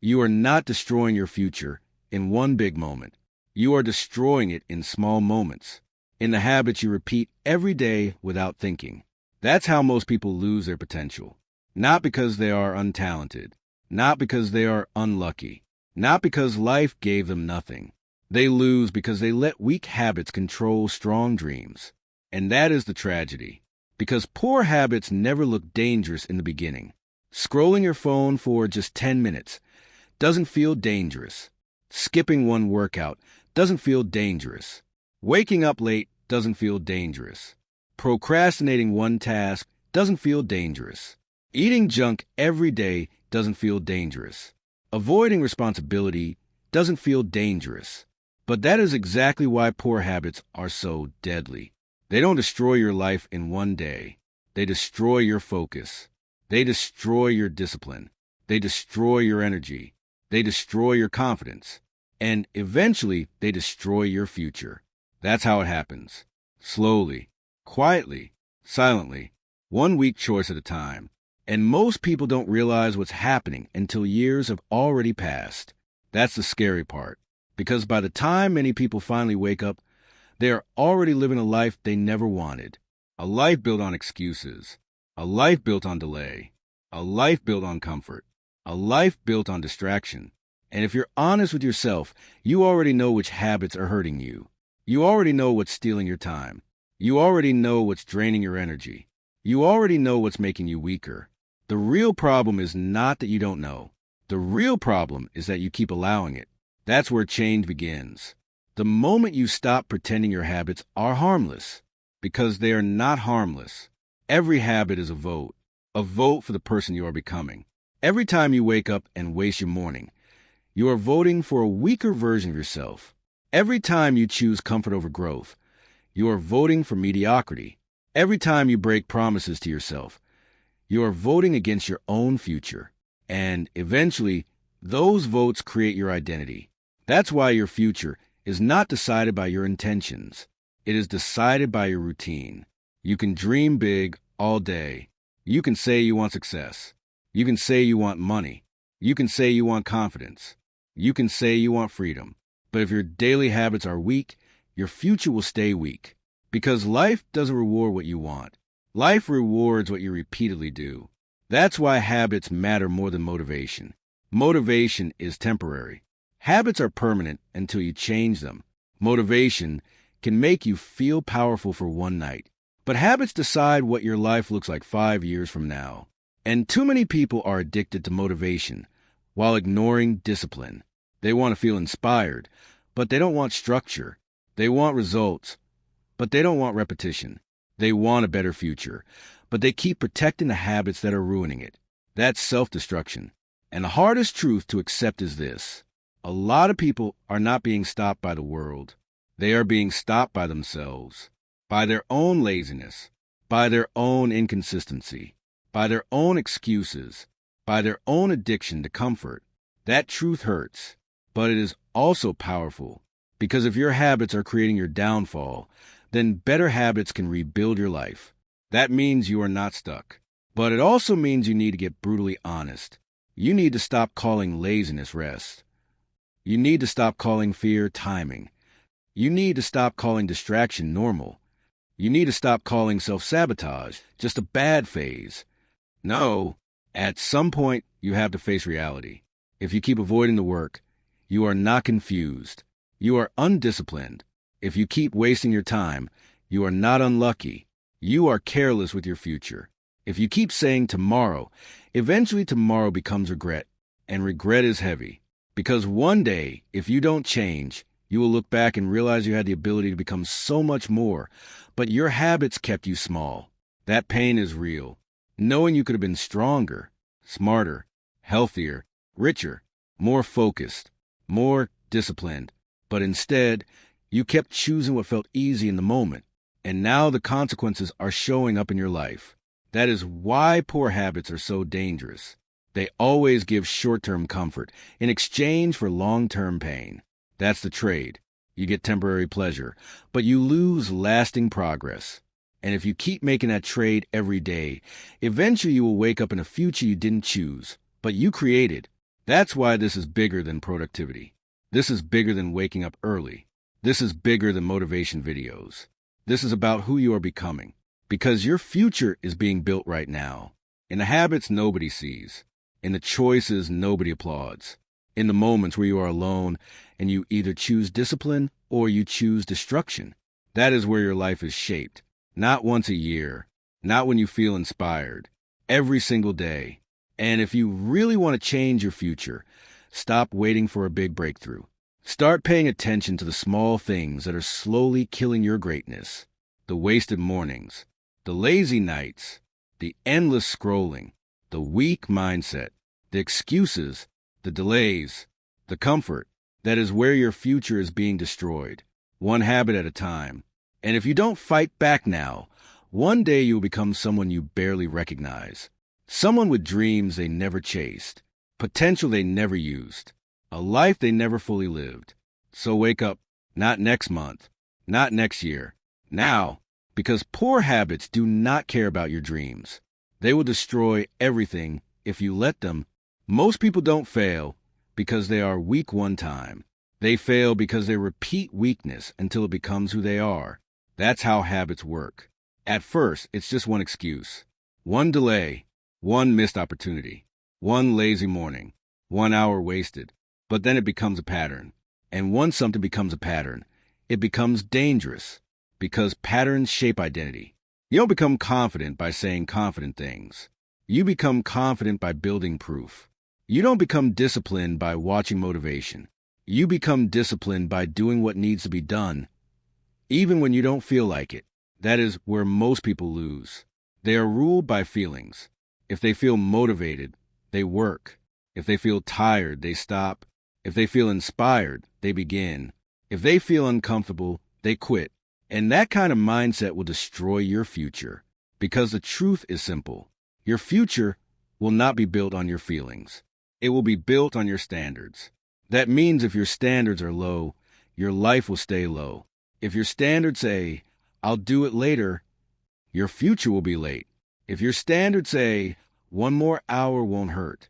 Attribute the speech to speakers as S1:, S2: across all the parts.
S1: You are not destroying your future in one big moment. You are destroying it in small moments, in the habits you repeat every day without thinking. That's how most people lose their potential. Not because they are untalented, not because they are unlucky, not because life gave them nothing. They lose because they let weak habits control strong dreams. And that is the tragedy. Because poor habits never look dangerous in the beginning. Scrolling your phone for just 10 minutes doesn't feel dangerous. Skipping one workout doesn't feel dangerous. Waking up late doesn't feel dangerous. Procrastinating one task doesn't feel dangerous. Eating junk every day doesn't feel dangerous. Avoiding responsibility doesn't feel dangerous. But that is exactly why poor habits are so deadly. They don't destroy your life in one day. They destroy your focus. They destroy your discipline. They destroy your energy. They destroy your confidence. And eventually, they destroy your future. That's how it happens. Slowly, quietly, silently, one weak choice at a time. And most people don't realize what's happening until years have already passed. That's the scary part. Because by the time many people finally wake up, they are already living a life they never wanted. A life built on excuses. A life built on delay. A life built on comfort. A life built on distraction. And if you're honest with yourself, you already know which habits are hurting you. You already know what's stealing your time. You already know what's draining your energy. You already know what's making you weaker. The real problem is not that you don't know. The real problem is that you keep allowing it. That's where change begins. The moment you stop pretending your habits are harmless, because they are not harmless. Every habit is a vote for the person you are becoming. Every time you wake up and waste your morning, you are voting for a weaker version of yourself. Every time you choose comfort over growth, you are voting for mediocrity. Every time you break promises to yourself, you are voting against your own future. And eventually, those votes create your identity. That's why your future is not decided by your intentions. It is decided by your routine. You can dream big all day. You can say you want success. You can say you want money. You can say you want confidence. You can say you want freedom. But if your daily habits are weak, your future will stay weak. Because life doesn't reward what you want. Life rewards what you repeatedly do. That's why habits matter more than motivation. Motivation is temporary. Habits are permanent until you change them. Motivation can make you feel powerful for one night. But habits decide what your life looks like 5 years from now. And too many people are addicted to motivation while ignoring discipline. They want to feel inspired, but they don't want structure. They want results, but they don't want repetition. They want a better future, but they keep protecting the habits that are ruining it. That's self-destruction. And the hardest truth to accept is this. A lot of people are not being stopped by the world. They are being stopped by themselves, by their own laziness, by their own inconsistency, by their own excuses, by their own addiction to comfort. That truth hurts, but it is also powerful, because if your habits are creating your downfall, then better habits can rebuild your life. That means you are not stuck. But it also means you need to get brutally honest. You need to stop calling laziness rest. You need to stop calling fear timing. You need to stop calling distraction normal. You need to stop calling self-sabotage just a bad phase. No, at some point you have to face reality. If you keep avoiding the work, you are not confused. You are undisciplined. If you keep wasting your time, you are not unlucky. You are careless with your future. If you keep saying tomorrow, eventually tomorrow becomes regret, and regret is heavy. Because one day, if you don't change, you will look back and realize you had the ability to become so much more, but your habits kept you small. That pain is real. Knowing you could have been stronger, smarter, healthier, richer, more focused, more disciplined, but instead, you kept choosing what felt easy in the moment, and now the consequences are showing up in your life. That is why poor habits are so dangerous. They always give short-term comfort in exchange for long-term pain. That's the trade. You get temporary pleasure, but you lose lasting progress. And if you keep making that trade every day, eventually you will wake up in a future you didn't choose, but you created. That's why this is bigger than productivity. This is bigger than waking up early. This is bigger than motivation videos. This is about who you are becoming. Because your future is being built right now. In the habits nobody sees. In the choices nobody applauds. In the moments where you are alone and you either choose discipline or you choose destruction. That is where your life is shaped. Not once a year. Not when you feel inspired. Every single day. And if you really want to change your future, stop waiting for a big breakthrough. Start paying attention to the small things that are slowly killing your greatness. The wasted mornings, the lazy nights, the endless scrolling, the weak mindset, the excuses, the delays, the comfort. That is where your future is being destroyed, one habit at a time. And if you don't fight back now, one day you'll become someone you barely recognize. Someone with dreams they never chased, potential they never used, a life they never fully lived. So wake up, not next month, not next year, now, because poor habits do not care about your dreams. They will destroy everything if you let them. Most people don't fail because they are weak one time. They fail because they repeat weakness until it becomes who they are. That's how habits work. At first, it's just one excuse, one delay, one missed opportunity, one lazy morning, 1 hour wasted. But then it becomes a pattern. And once something becomes a pattern, it becomes dangerous because patterns shape identity. You don't become confident by saying confident things. You become confident by building proof. You don't become disciplined by watching motivation. You become disciplined by doing what needs to be done, even when you don't feel like it. That is where most people lose. They are ruled by feelings. If they feel motivated, they work. If they feel tired, they stop. If they feel inspired, they begin. If they feel uncomfortable, they quit. And that kind of mindset will destroy your future. Because the truth is simple. Your future will not be built on your feelings. It will be built on your standards. That means if your standards are low, your life will stay low. If your standards say, I'll do it later, your future will be late. If your standards say, 1 more hour won't hurt,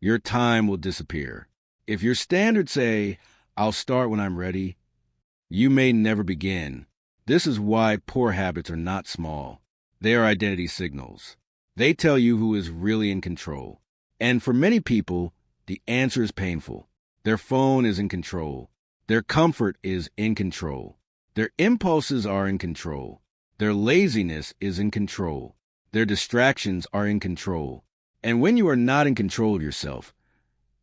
S1: your time will disappear. If your standards say, I'll start when I'm ready, you may never begin. This is why poor habits are not small. They are identity signals. They tell you who is really in control. And for many people, the answer is painful. Their phone is in control. Their comfort is in control. Their impulses are in control. Their laziness is in control. Their distractions are in control. And when you are not in control of yourself,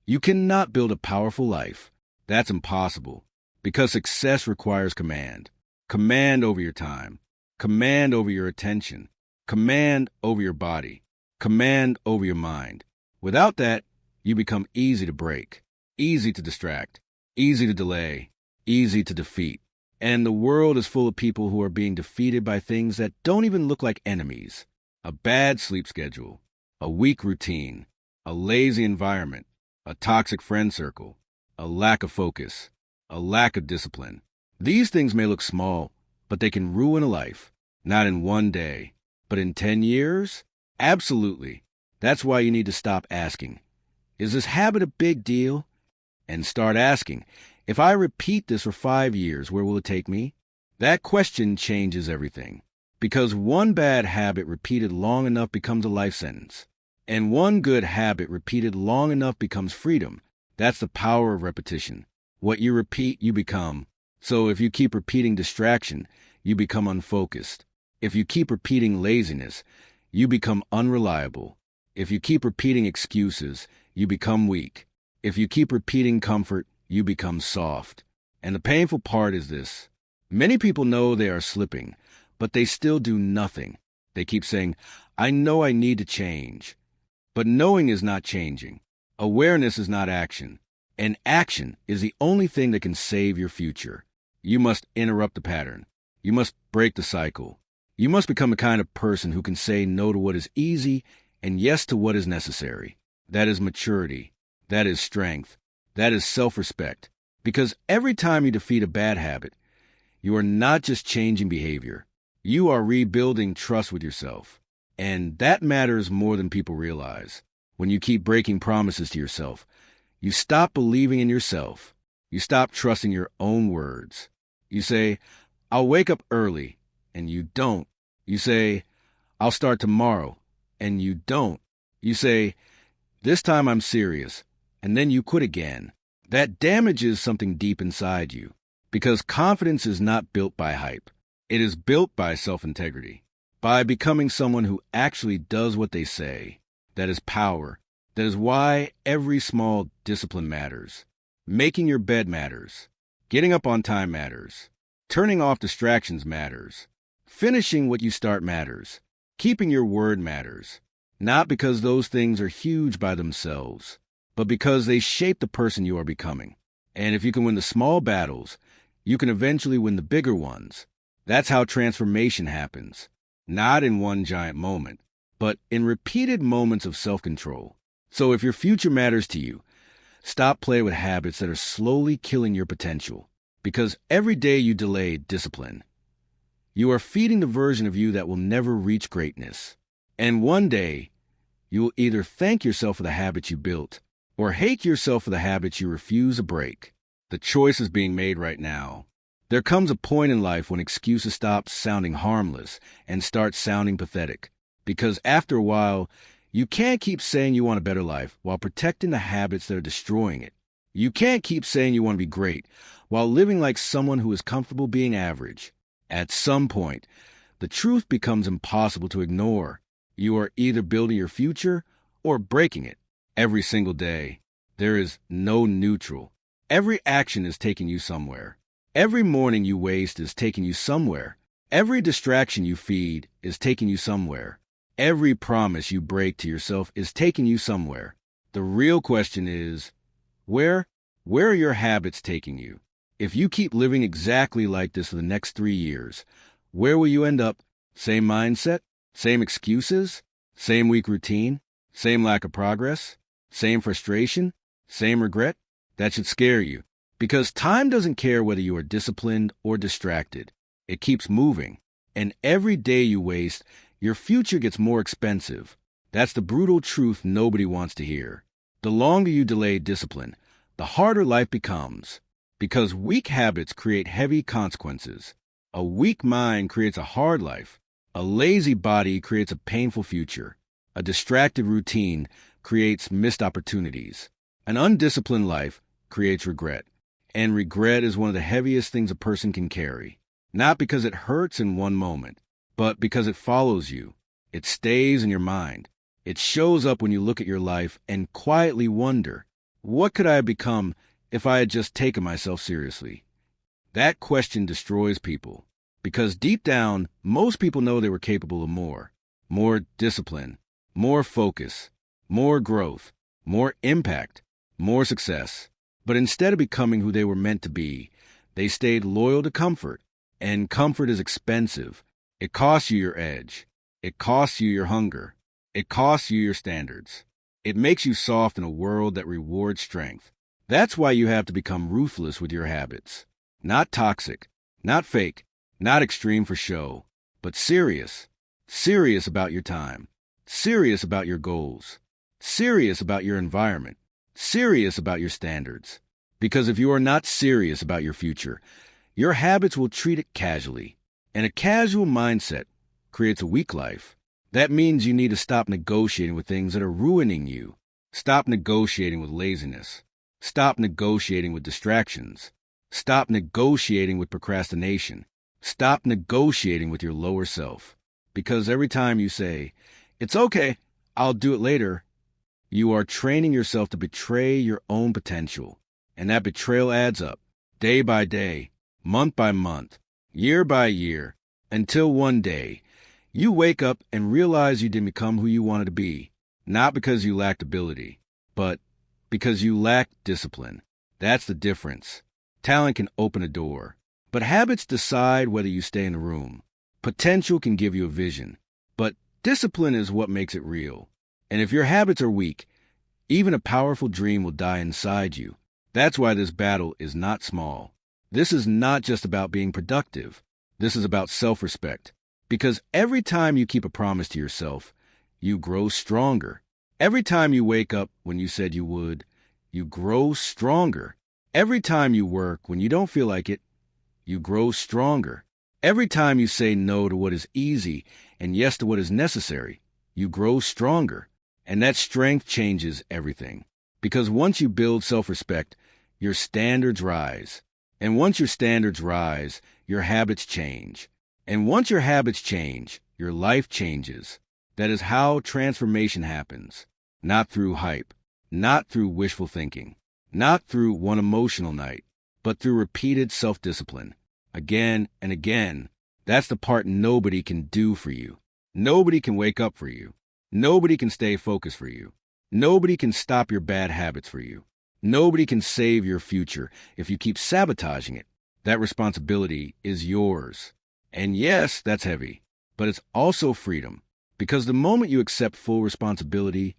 S1: you cannot build a powerful life. That's impossible. Because success requires command. Command over your time. Command over your attention. Command over your body. Command over your mind. Without that, you become easy to break, easy to distract, easy to delay, easy to defeat. And the world is full of people who are being defeated by things that don't even look like enemies. A bad sleep schedule, a weak routine, a lazy environment, a toxic friend circle, a lack of focus, a lack of discipline. These things may look small, but they can ruin a life. Not in 1 day, but in 10 years? Absolutely. That's why you need to stop asking, is this habit a big deal? And start asking, if I repeat this for 5 years, where will it take me? That question changes everything. Because one bad habit repeated long enough becomes a life sentence. And one good habit repeated long enough becomes freedom. That's the power of repetition. What you repeat, you become. So if you keep repeating distraction, you become unfocused. If you keep repeating laziness, you become unreliable. If you keep repeating excuses, you become weak. If you keep repeating comfort, you become soft. And the painful part is this. Many people know they are slipping, but they still do nothing. They keep saying, I know I need to change. But knowing is not changing. Awareness is not action. And action is the only thing that can save your future. You must interrupt the pattern. You must break the cycle. You must become the kind of person who can say no to what is easy and yes to what is necessary. That is maturity. That is strength. That is self-respect. Because every time you defeat a bad habit, you are not just changing behavior. You are rebuilding trust with yourself. And that matters more than people realize. When you keep breaking promises to yourself, You stop believing in yourself. You stop trusting your own words. You say, I'll wake up early, and you don't. You say, I'll start tomorrow, and you don't. You say, this time I'm serious, and then you quit again. That damages something deep inside you, because confidence is not built by hype. It is built by self-integrity, by becoming someone who actually does what they say. That is power. That is why every small discipline matters. Making your bed matters. Getting up on time matters. Turning off distractions matters. Finishing what you start matters. Keeping your word matters. Not because those things are huge by themselves, but because they shape the person you are becoming. And if you can win the small battles, you can eventually win the bigger ones. That's how transformation happens. Not in one giant moment, but in repeated moments of self-control. So if your future matters to you, stop playing with habits that are slowly killing your potential. Because every day you delay discipline, you are feeding the version of you that will never reach greatness. And one day, you will either thank yourself for the habits you built or hate yourself for the habits you refuse to break. The choice is being made right now. There comes a point in life when excuses stop sounding harmless and start sounding pathetic. Because after a while, you can't keep saying you want a better life while protecting the habits that are destroying it. You can't keep saying you want to be great while living like someone who is comfortable being average. At some point, the truth becomes impossible to ignore. You are either building your future or breaking it. Every single day, there is no neutral. Every action is taking you somewhere. Every morning you waste is taking you somewhere. Every distraction you feed is taking you somewhere. Every promise you break to yourself is taking you somewhere. The real question is, where are your habits taking you? If you keep living exactly like this for the next 3 years, where will you end up? Same mindset? Same excuses? Same weak routine? Same lack of progress? Same frustration? Same regret? That should scare you. Because time doesn't care whether you are disciplined or distracted. It keeps moving. And every day you waste, your future gets more expensive. That's the brutal truth nobody wants to hear. The longer you delay discipline, the harder life becomes. Because weak habits create heavy consequences. A weak mind creates a hard life. A lazy body creates a painful future. A distracted routine creates missed opportunities. An undisciplined life creates regret. And regret is one of the heaviest things a person can carry. Not because it hurts in one moment, but because it follows you. It stays in your mind. It shows up when you look at your life and quietly wonder, what could I have become if I had just taken myself seriously? That question destroys people. Because deep down, most people know they were capable of more. More discipline, more focus, more growth, more impact, more success. But instead of becoming who they were meant to be, they stayed loyal to comfort. And comfort is expensive. It costs you your edge. It costs you your hunger. It costs you your standards. It makes you soft in a world that rewards strength. That's why you have to become ruthless with your habits. Not toxic, not fake, not extreme for show, but serious. Serious about your time. Serious about your goals. Serious about your environment. Serious about your standards. Because if you are not serious about your future, your habits will treat it casually. And a casual mindset creates a weak life. That means you need to stop negotiating with things that are ruining you. Stop negotiating with laziness. Stop negotiating with distractions. Stop negotiating with procrastination. Stop negotiating with your lower self. Because every time you say, it's okay, I'll do it later, you are training yourself to betray your own potential. And that betrayal adds up, day by day, month by month, year by year, until one day, you wake up and realize you didn't become who you wanted to be, not because you lacked ability, but because you lacked discipline. That's the difference. Talent can open a door, but habits decide whether you stay in the room. Potential can give you a vision, but discipline is what makes it real. And if your habits are weak, even a powerful dream will die inside you. That's why this battle is not small. This is not just about being productive. This is about self-respect. Because every time you keep a promise to yourself, you grow stronger. Every time you wake up when you said you would, you grow stronger. Every time you work when you don't feel like it, you grow stronger. Every time you say no to what is easy and yes to what is necessary, you grow stronger. And that strength changes everything. Because once you build self-respect, your standards rise. And once your standards rise, your habits change. And once your habits change, your life changes. That is how transformation happens. Not through hype, not through wishful thinking, not through one emotional night, but through repeated self-discipline. Again and again. That's the part nobody can do for you. Nobody can wake up for you. Nobody can stay focused for you. Nobody can stop your bad habits for you. Nobody can save your future if you keep sabotaging it. That responsibility is yours. And yes, that's heavy, but it's also freedom. Because the moment you accept full responsibility,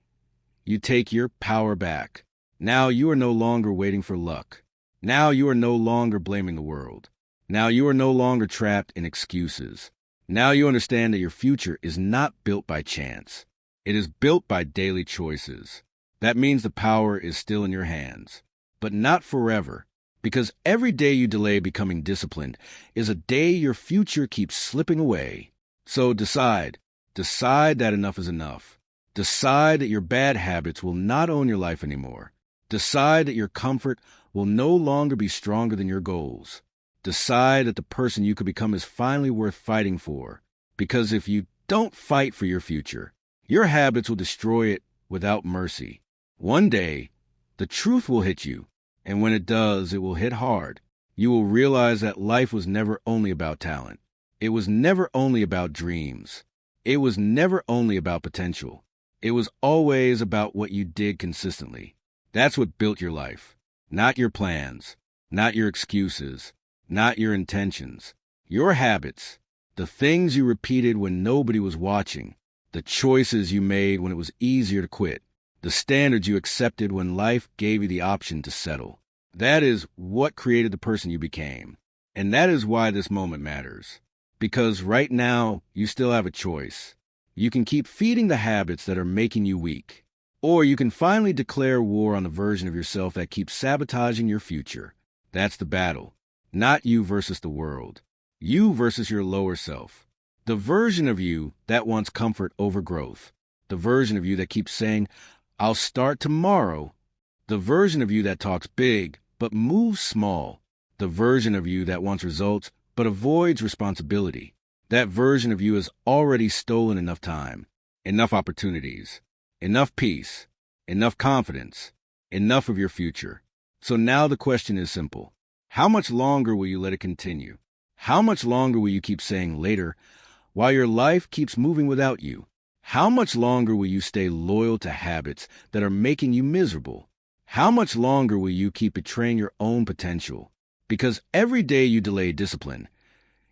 S1: you take your power back. Now you are no longer waiting for luck. Now you are no longer blaming the world. Now you are no longer trapped in excuses. Now you understand that your future is not built by chance. It is built by daily choices. That means the power is still in your hands, but not forever, because every day you delay becoming disciplined is a day your future keeps slipping away. So decide that enough is enough. Decide that your bad habits will not own your life anymore. Decide that your comfort will no longer be stronger than your goals. Decide that the person you could become is finally worth fighting for. Because if you don't fight for your future, your habits will destroy it without mercy. One day, the truth will hit you, and when it does, it will hit hard. You will realize that life was never only about talent. It was never only about dreams. It was never only about potential. It was always about what you did consistently. That's what built your life. Not your plans, not your excuses, not your intentions. Your habits, the things you repeated when nobody was watching, the choices you made when it was easier to quit, the standards you accepted when life gave you the option to settle. That is what created the person you became. And that is why this moment matters. Because right now, you still have a choice. You can keep feeding the habits that are making you weak. Or you can finally declare war on the version of yourself that keeps sabotaging your future. That's the battle. Not you versus the world. You versus your lower self. The version of you that wants comfort over growth. The version of you that keeps saying, I'll start tomorrow. The version of you that talks big, but moves small. The version of you that wants results, but avoids responsibility. That version of you has already stolen enough time, enough opportunities, enough peace, enough confidence, enough of your future. So now the question is simple. How much longer will you let it continue? How much longer will you keep saying later while your life keeps moving without you? How much longer will you stay loyal to habits that are making you miserable? How much longer will you keep betraying your own potential? Because every day you delay discipline,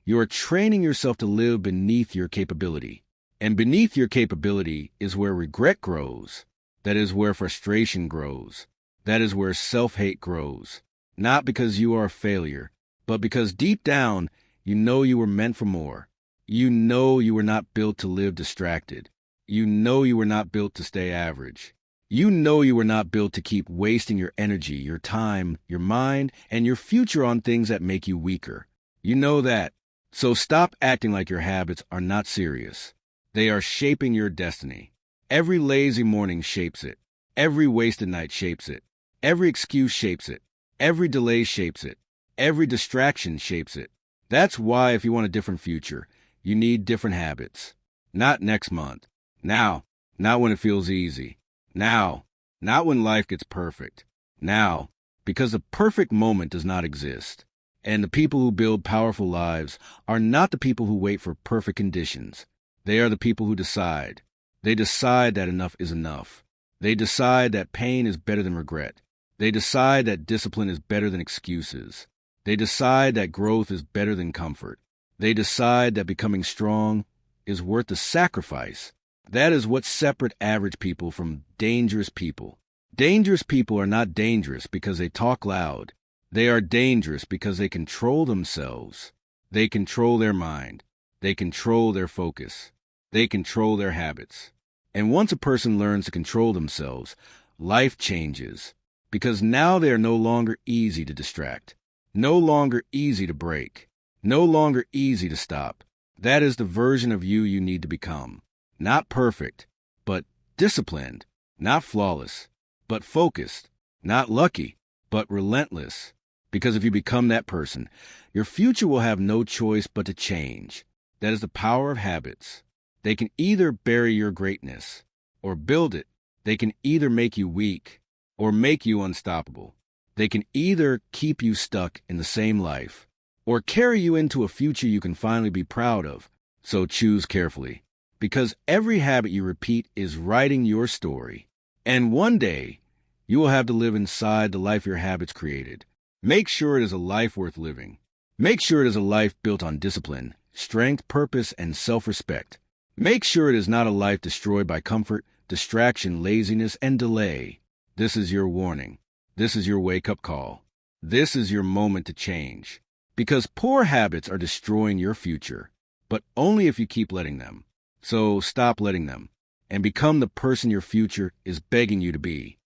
S1: you are training yourself to live beneath your capability. And beneath your capability is where regret grows. That is where frustration grows. That is where self-hate grows. Not because you are a failure, but because deep down, you know you were meant for more. You know you were not built to live distracted. You know you were not built to stay average. You know you were not built to keep wasting your energy, your time, your mind, and your future on things that make you weaker. You know that. So stop acting like your habits are not serious. They are shaping your destiny. Every lazy morning shapes it. Every wasted night shapes it. Every excuse shapes it. Every delay shapes it. Every distraction shapes it. That's why if you want a different future, you need different habits. Not next month. Now. Not when it feels easy. Now. Not when life gets perfect. Now. Because the perfect moment does not exist. And the people who build powerful lives are not the people who wait for perfect conditions. They are the people who decide. They decide that enough is enough. They decide that pain is better than regret. They decide that discipline is better than excuses. They decide that growth is better than comfort. They decide that becoming strong is worth the sacrifice. That is what separates average people from dangerous people. Dangerous people are not dangerous because they talk loud. They are dangerous because they control themselves. They control their mind. They control their focus. They control their habits. And once a person learns to control themselves, life changes. because now they are no longer easy to distract, no longer easy to break, no longer easy to stop. That is the version of you need to become. Not perfect, but disciplined. Not flawless, but focused. Not lucky, but relentless. Because if you become that person, your future will have no choice but to change. That is the power of habits. They can either bury your greatness or build it. They can either make you weak or make you unstoppable. They can either keep you stuck in the same life or carry you into a future you can finally be proud of. So choose carefully, because every habit you repeat is writing your story. And one day, you will have to live inside the life your habits created. Make sure it is a life worth living. Make sure it is a life built on discipline, strength, purpose, and self-respect. Make sure it is not a life destroyed by comfort, distraction, laziness, and delay. This is your warning. This is your wake-up call. This is your moment to change. Because poor habits are destroying your future, but only if you keep letting them. So stop letting them and become the person your future is begging you to be.